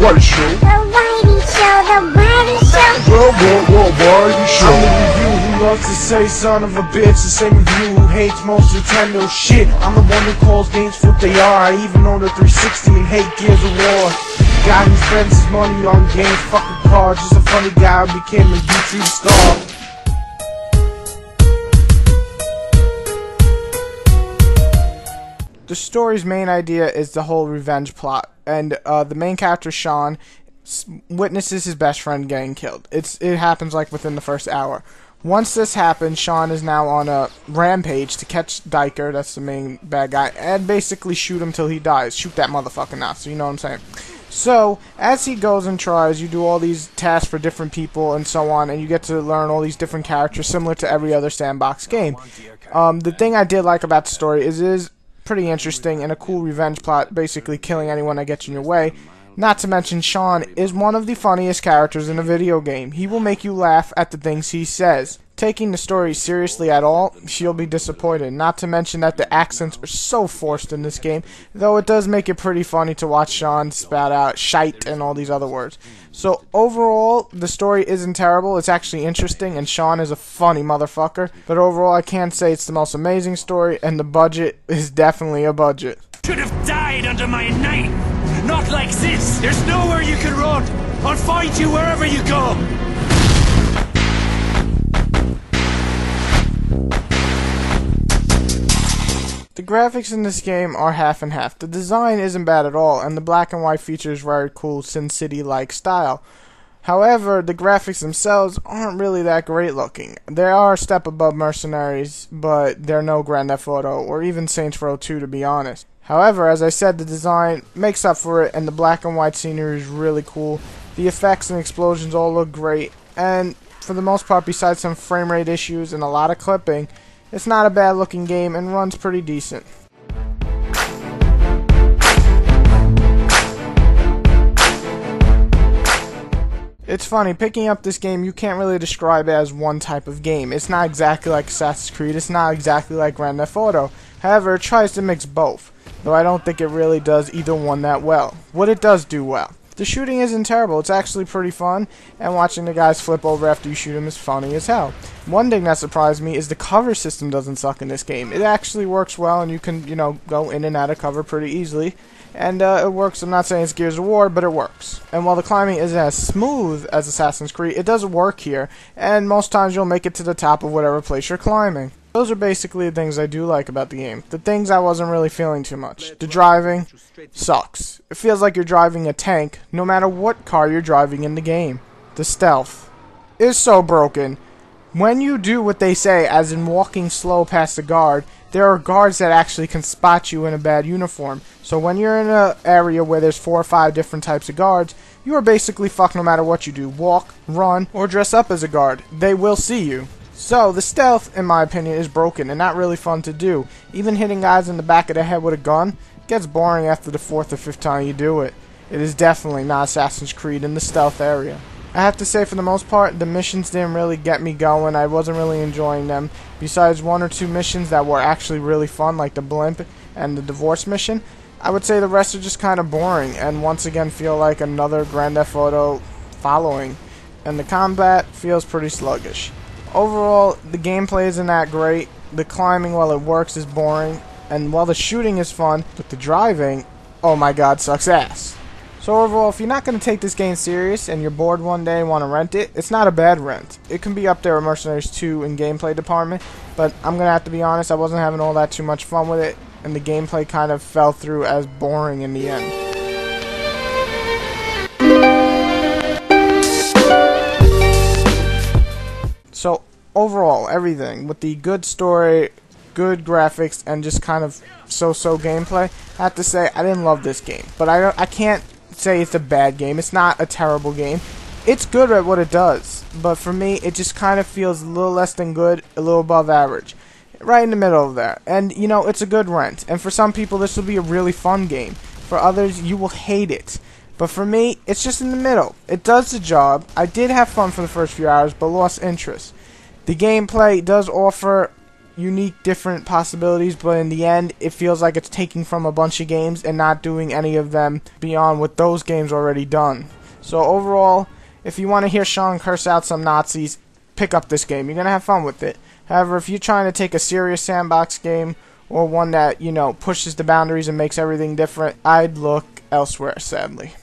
What show? The Whitey Show, the Whitey Show. Whitey Show. I'm the review who loves to say son of a bitch. The same review who hates most Nintendo shit. I'm the one who calls games what they are. I even own the 360 and hate Gears of War. Guy who spends his money on games, fucking cars. Just a funny guy who became a YouTube star. The story's main idea is the whole revenge plot, and the main character, Sean, witnesses his best friend getting killed. It happens like within the first hour. Once this happens, Sean is now on a rampage to catch Diker, that's the main bad guy, and basically shoot him till he dies. Shoot that motherfucker now, so you know what I'm saying. So, as he goes and tries, you do all these tasks for different people and so on, and you get to learn all these different characters similar to every other sandbox game. The thing I did like about the story is it is pretty interesting and a cool revenge plot, basically killing anyone that gets in your way. Not to mention, Sean is one of the funniest characters in a video game. He will make you laugh at the things he says. Taking the story seriously at all, you'll be disappointed. Not to mention that the accents are so forced in this game, though it does make it pretty funny to watch Sean spout out shite and all these other words. So overall, the story isn't terrible. It's actually interesting, and Sean is a funny motherfucker. But overall, I can't say it's the most amazing story, and the budget is definitely a budget. Should have died under my knife. Not like this. There's nowhere you can run. I'll find you wherever you go. The graphics in this game are half and half. The design isn't bad at all, and the black and white features very cool Sin City-like style. However, the graphics themselves aren't really that great looking. They are a step above Mercenaries, but they're no Grand Theft Auto or even Saints Row 2 to be honest. However, as I said, the design makes up for it, and the black and white scenery is really cool. The effects and explosions all look great, and for the most part, besides some frame rate issues and a lot of clipping, it's not a bad looking game and runs pretty decent. It's funny, picking up this game, you can't really describe it as one type of game. It's not exactly like Assassin's Creed, it's not exactly like Grand Theft Auto. However, it tries to mix both, though I don't think it really does either one that well. What it does do well. The shooting isn't terrible, it's actually pretty fun, and watching the guys flip over after you shoot them is funny as hell. One thing that surprised me is the cover system doesn't suck in this game. It actually works well, and you can, go in and out of cover pretty easily. And it works. I'm not saying it's Gears of War, but it works. And while the climbing isn't as smooth as Assassin's Creed, it does work here, and most times you'll make it to the top of whatever place you're climbing. Those are basically the things I do like about the game. The things I wasn't really feeling too much. The driving sucks. It feels like you're driving a tank, no matter what car you're driving in the game. The stealth is so broken. When you do what they say, as in walking slow past the guard, there are guards that actually can spot you in a bad uniform. So when you're in an area where there's 4 or 5 different types of guards, you are basically fucked no matter what you do. Walk, run, or dress up as a guard. They will see you. So the stealth, in my opinion, is broken and not really fun to do. Even hitting guys in the back of the head with a gun gets boring after the 4th or 5th time you do it. It is definitely not Assassin's Creed in the stealth area. I have to say, for the most part, the missions didn't really get me going. I wasn't really enjoying them. Besides 1 or 2 missions that were actually really fun, like the blimp and the divorce mission, I would say the rest are just kind of boring and once again feel like another Grand Theft Auto following. And the combat feels pretty sluggish. Overall, the gameplay isn't that great. The climbing, while it works, is boring. And while the shooting is fun, but the driving, oh my god, sucks ass. So overall, if you're not going to take this game serious and you're bored one day and want to rent it, it's not a bad rent. It can be up there with Mercenaries 2 in gameplay department, but I'm going to have to be honest, I wasn't having all that too much fun with it, and the gameplay kind of fell through as boring in the end. So overall, everything, with the good story, good graphics, and just kind of so-so gameplay, I have to say I didn't love this game. But I can't say it's a bad game. It's not a terrible game. It's good at what it does. But for me, it just kind of feels a little less than good, a little above average. Right in the middle of there. And, it's a good rent. And for some people, this will be a really fun game. For others, you will hate it. But for me, it's just in the middle. It does the job. I did have fun for the first few hours, but lost interest. The gameplay does offer unique, different possibilities, but in the end, it feels like it's taking from a bunch of games and not doing any of them beyond what those games already done. So overall, if you want to hear Sean curse out some Nazis, pick up this game. You're going to have fun with it. However, if you're trying to take a serious sandbox game, or one that, pushes the boundaries and makes everything different, I'd look elsewhere, sadly.